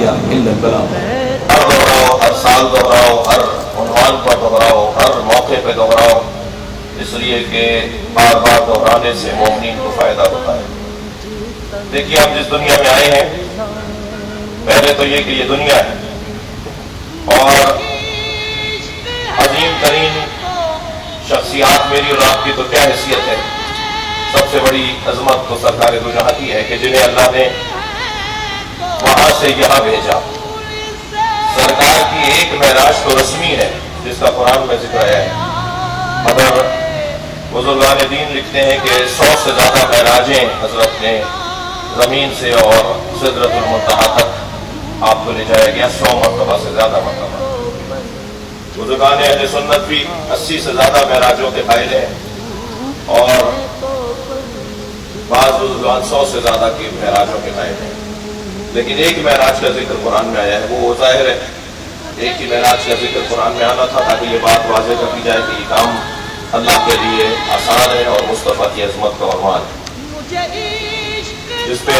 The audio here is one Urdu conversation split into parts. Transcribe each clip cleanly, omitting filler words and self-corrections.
داعیہ الا البلاغ۔ ہر دہراؤ، ہر سال دہراؤ، ہر عنوان پر دہراؤ، ہر موقع پہ دہراؤ، اس لیے کہ بار بار دہرانے سے مومنین کو فائدہ ہوتا ہے۔ دیکھیے ہم جس دنیا میں آئے ہیں، پہلے تو یہ کہ یہ دنیا ہے، اور عظیم ترین شخصیات میری اور آپ کی تو کیا حیثیت ہے، سب سے بڑی عظمت تو سرکار دو جہاں کی ہے کہ جنہیں اللہ نے وہاں سے یہاں بھیجا۔ سرکار کی ایک معراج تو رسمی ہے جس کا قرآن میں ذکر آیا ہے، مگر بزرگان دین لکھتے ہیں کہ 100 سے زیادہ معراجیں حضرت نے زمین سے اور سدرۃ المنتہا تک آپ کو لے جایا گیا، 100 مرتبہ سے زیادہ مرتبہ۔ بزرگان اہل سنت بھی 80 سے زیادہ معراجوں کے قائل ہیں، اور بعض بزرگان 100 سے زیادہ کی معراجوں کے قائل ہیں، لیکن ایک معراج کا ذکر قرآن میں آیا ہے۔ وہ ظاہر ہے ایک ہی معراج کا ذکر قرآن میں آنا تھا تاکہ یہ بات واضح کر دی جائے کہ یہ کام اللہ کے لیے آسان ہے اور مصطفیٰ کی عظمت کا عنوان ہے، جس پہ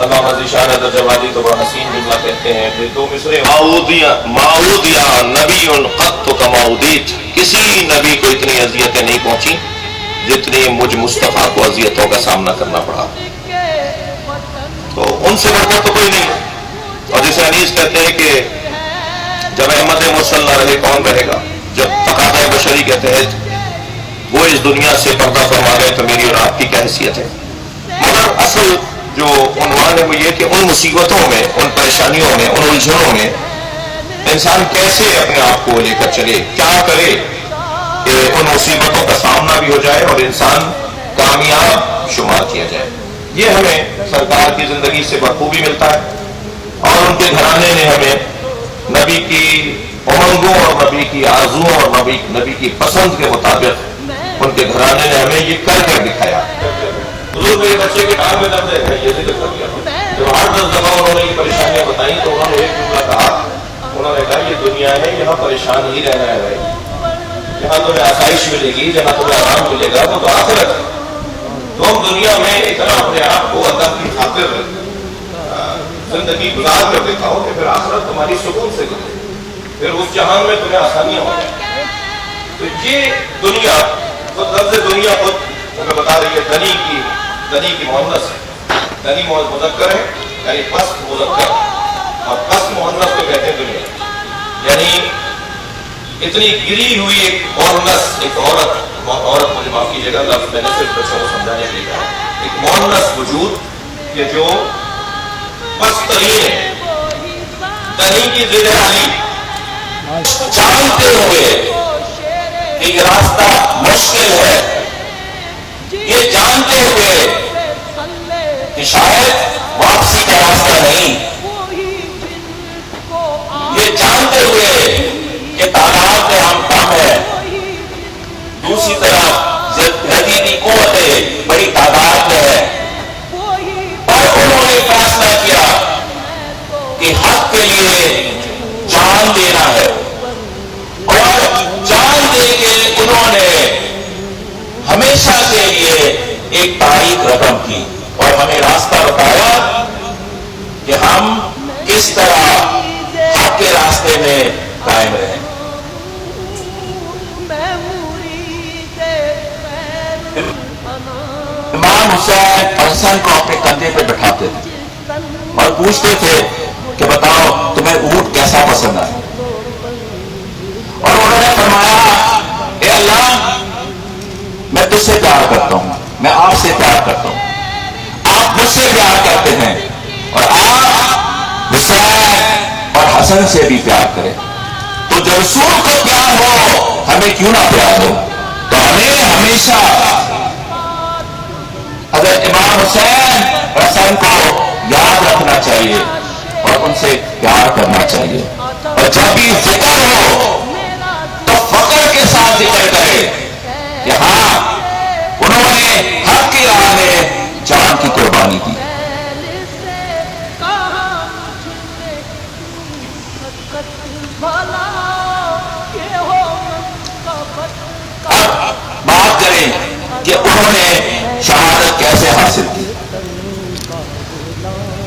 علامہ ذیشان درجوالی تو بڑا حسین جملہ کہتے ہیں کہ دو مصرے معودیا نبی قط کماؤدیت، کسی نبی کو اتنی اذیتیں نہیں پہنچی جتنی مجھ مصطفیٰ کو اذیتوں کا سامنا کرنا پڑا، تو ان سے بڑھ کر تو کوئی نہیں۔ اور جسے انیس کہتے ہیں کہ جب احمد مرسل نہ رہے کون رہے گا، جب تقاضۂ بشری کے تحت وہ اس دنیا سے پردہ فرما گئے تو میری اور آپ کی کیا حیثیت ہے۔ مگر اصل جو عنوان ہے وہ یہ کہ ان مصیبتوں میں، ان پریشانیوں میں، ان الجھنوں میں انسان کیسے اپنے آپ کو لے کر چلے، کیا کرے کہ ان مصیبتوں کا سامنا بھی ہو جائے اور انسان کامیاب شمار کیا جائے۔ یہ ہمیں سرکار کی زندگی سے بخوبی ملتا ہے، اور ان کے گھرانے نے ہمیں نبی کی امنگوں اور نبی کی آرزوؤں اور نبی کی پسند کے مطابق ان کے گھرانے نے ہمیں یہ کر کے دکھایا۔ حضور میرے بچے کے کان میں درد ہے، یہ ذکر کر دیا۔ جب 8-10 دفعہ انہوں نے یہ پریشانیاں بتائیں تو انہوں نے ایک جملہ کہا، انہوں نے کہا یہ دنیا ہے، یہاں پریشان ہی رہنا ہے بھائی، جہاں تمہیں آسائش ملے گی، جہاں تمہیں آرام ملے گا وہ تو آخرت ہے۔ تم دنیا میں اتنا اپنے آپ کو اللہ کی خاطر زندگی گزار کر دکھاؤ کہ پھر آخرت تمہاری سکون سے گزرے، پھر اس جہان میں تمہیں آسانیاں ہو جائیں۔ تو یہ دنیا، تو لفظ دنیا خود ہمیں بتا رہی ہے دنی کی مؤنث ہے، دنی مذکر ہے یعنی پست مذکر، اور پست مؤنث کو کہتے ہیں دنیا، یعنی اتنی گری ہوئی ایک عورت مجھے معاف کیجیے گا لفظ میں نے صرف بچوں کو سمجھانے کے لیے کہا، ایک مؤنث وجود کہ جو پست ترین ہے، دنی کی ضد علی، جانتے ہوئے کہ یہ راستہ مشکل ہے، یہ جانتے ہوئے کہ شاید واپسی کا راستہ نہیں، یہ جانتے ہوئے کہ تعداد میں ہم کم ہیں، دوسری طرف جدیدی قوتیں بڑی تعداد میں ہیں، اور انہوں نے فیصلہ کیا کہ حق کے لیے جان دینا ہے، اور جان دے کے انہوں نے ہمیشہ کے لیے ایک تاریخ رقم کی اور ہمیں راستہ بتایا کہ ہم کس طرح حق کے راستے میں قائم رہیں۔ امام حسین حسن کو اپنے کندھے پہ بٹھاتے تھے اور پوچھتے تھے کہ بتاؤ تمہیں اونٹ کیسا پسند ہے، اور انہوں نے فرمایا اے اللہ میں تجھ سے پیار کرتا ہوں، میں آپ سے پیار کرتا ہوں، آپ مجھ سے پیار کرتے ہیں، اور آپ حسین اور حسن سے بھی پیار کریں، تو جب رسول کو پیار ہو ہمیں کیوں نہ پیار ہو، تو ہمیں ہمیشہ حضرت امام حسین حسن کو یاد رکھنا چاہیے اور ان سے پیار کرنا چاہیے، اور جب بھی ذکر ہو تو فخر کے ساتھ ذکر کرے کہ ہاں انہوں نے حق کی راہ میں جان کی قربانی دی۔ اب بات کریں کہ انہوں نے شہادت کیسے حاصل کی،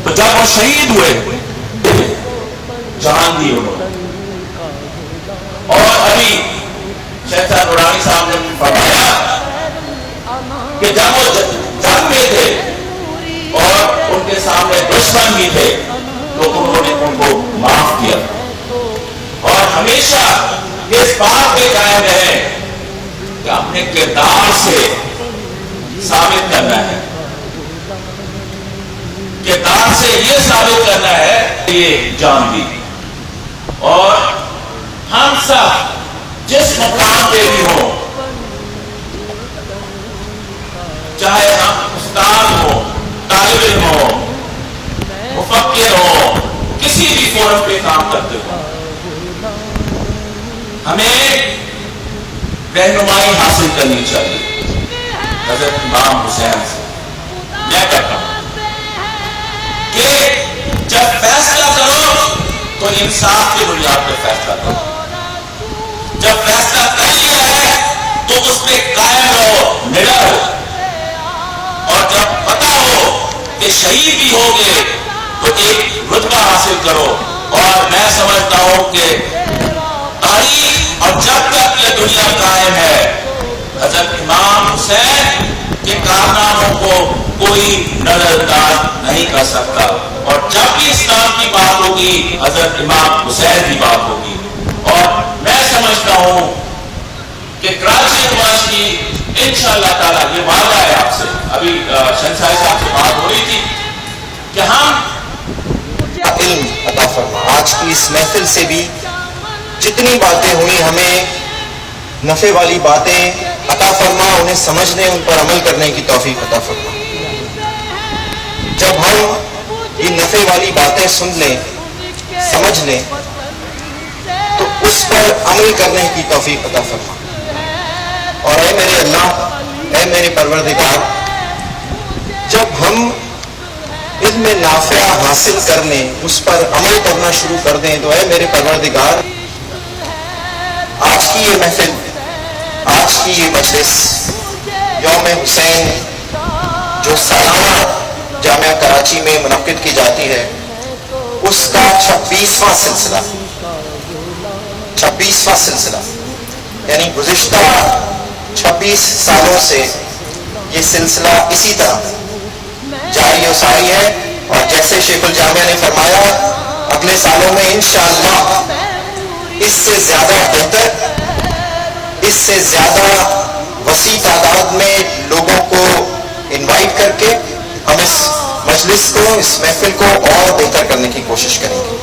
تو جب وہ شہید ہوئے جان دی انہوں نے. اور ابھی شیخ صاحب نورانی صاحب نے فرمایا کہ جب وہ جنگ میں تھے اور ان کے سامنے دشمن بھی تھے تو انہوں نے ان کو معاف کیا اور ہمیشہ اس بات پہ قائم رہے کہ اپنے کردار سے ثابت کرنا ہے, کردار سے یہ ثابت کرنا ہے کہ یہ جان دی. اور ہم سب جس مقام پہ بھی ہوں, چاہے ہم استاد ہوں, طالب علم ہوں, مفکر ہوں, کسی بھی فورم پہ کام کرتے ہوں, ہمیں رہنمائی حاصل کرنی چاہیے حضرت امام حسین سے. میں کہتا ہوں کہ جب فیصلہ کرو تو انصاف کی بنیاد پہ فیصلہ کرو. جب فیصلہ کر لیا ہے تو اس پہ قائم رہو, نڈر ہو. اور جب پتا ہو کہ شہید بھی ہوگے تو ایک رتبہ حاصل کرو. اور میں سمجھتا ہوں کہ تاریخ اور جب تک یہ دنیا قائم ہے حضرت امام حسین کے کارناموں کو کوئی نظر انداز نہیں کر سکتا. اور جب بھی اسلام کی بات ہوگی حضرت امام حسین کی بات ہوگی. اور میں سمجھتا ہوں کہ کراچی یونیورسٹی انشاءاللہ تعالیٰ, یہ وعدہ ہے آپ سے, ابھی شہنشاہ صاحب سے بات ہو رہی تھی کہ ہم علم عطا فرما. آج کی اس محفل سے بھی جتنی باتیں ہوئی ہمیں نفع والی باتیں عطا فرما, انہیں سمجھنے, ان پر عمل کرنے کی توفیق عطا فرما. جب ہم یہ نفع والی باتیں سن لیں, سمجھ لیں, تو اس پر عمل کرنے کی توفیق عطا فرما. اور اے میرے اللہ, اے میرے پروردگار, جب ہم علم نافع حاصل کرنے, اس پر عمل کرنا شروع کر دیں, تو اے میرے پروردگار, آج کی یہ محفل, آج کی یہ مجلس یوم حسین جو سالانہ جامعہ کراچی میں منعقد کی جاتی ہے, اس کا 26واں سلسلہ, 26واں سلسلہ, یعنی گزشتہ 26 سالوں سے یہ سلسلہ اسی طرح جاری و ساری ہے. اور جیسے شیخ الجامعہ نے فرمایا, اگلے سالوں میں انشاءاللہ اس سے زیادہ بہتر, اس سے زیادہ وسیع تعداد میں لوگوں کو انوائٹ کر کے ہم اس مجلس کو, اس محفل کو اور بہتر کرنے کی کوشش کریں گے.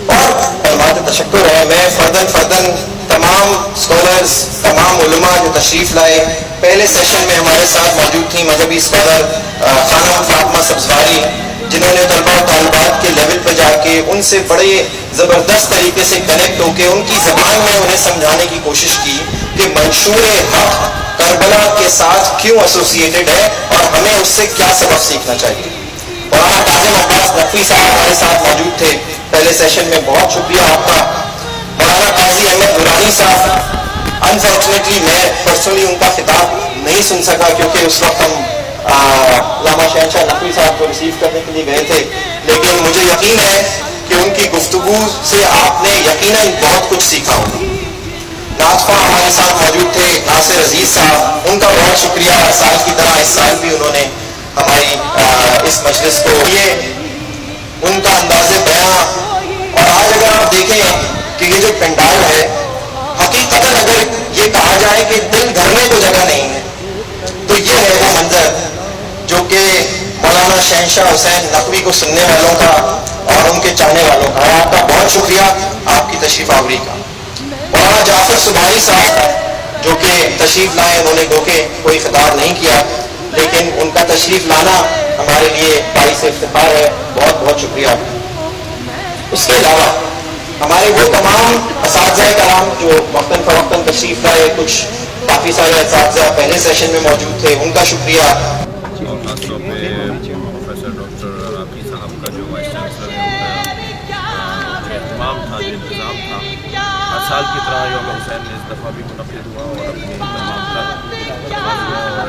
اور کلمات تشکر ہے, میں فردن تمام اسکالرز, تمام علماء جو تشریف لائے, پہلے سیشن میں ہمارے ساتھ موجود تھیں مذہبی اسکالر خانم فاطمہ سبزواری, جنہوں نے طلباء و طالبات کے لیول پہ جا کے ان سے بڑے زبردست طریقے سے کنیکٹ ہو کے ان کی زبان میں انہیں سمجھانے کی کوشش کی کہ منشور حق کربلا کے ساتھ کیوں ایسوسیٹڈ ہے اور ہمیں اس سے کیا سبق سیکھنا چاہیے. مولانا کاظم عباس نقوی صاحب ہمارے ساتھ موجود تھے پہلے سیشن میں, بہت شکریہ آپ کا. مولانا قاضی احمد نورانی صاحب, انفارچونیٹلی میں پرسنلی ان کا خطاب نہیں سن سکا کیونکہ اس وقت ہم علامہ شہنشاہ نقوی صاحب کو ریسیو کرنے کے لیے گئے تھے, لیکن مجھے یقین ہے کہ ان کی گفتگو سے آپ نے یقیناً بہت کچھ سیکھا ہوگا. ناطفہ ہمارے ساتھ موجود تھے, ناصر عزیز صاحب, ان کا بہت شکریہ. ہر سال کی طرح اس سال بھی انہوں نے ہماری اس مجلس کو, یہ ان کا انداز بیان. اور آج اگر آپ دیکھیں کہ یہ جو پنڈال ہے, حقیقتاً اگر یہ کہا جائے کہ دل دھرنے کو جگہ نہیں ہے, تو یہ ہے وہ منظر جو کہ مولانا شہنشاہ حسین نقوی کو سننے والوں کا اور ان کے چاہنے والوں کا. آپ کا بہت شکریہ آپ کی تشریف آوری کا. مولانا جعفر سبحانی صاحب جو کہ تشریف لائے, انہوں نے گو کہ کوئی خطاب نہیں کیا, لیکن ان کا تشریف لانا ہمارے لیے باعث افتخار ہے. بہت بہت شکریہ. اس کے علاوہ ہمارے وہ تمام اساتذہ کرام جو وقتاً فوقتاً تشریف لائے, کچھ کافی سارے اساتذہ پہلے سیشن میں موجود تھے, ان کا شکریہ. اور خاص طور پہ پروفیسر ڈاکٹر راقی صاحب کا جو وائس چانسلر ہے, ان کا اہتمام تھا, جو انتظام تھا. ہر سال کی طرح یوم حسین میں اس دفعہ بھی منعقد ہوا اور اپنی تمام تر اور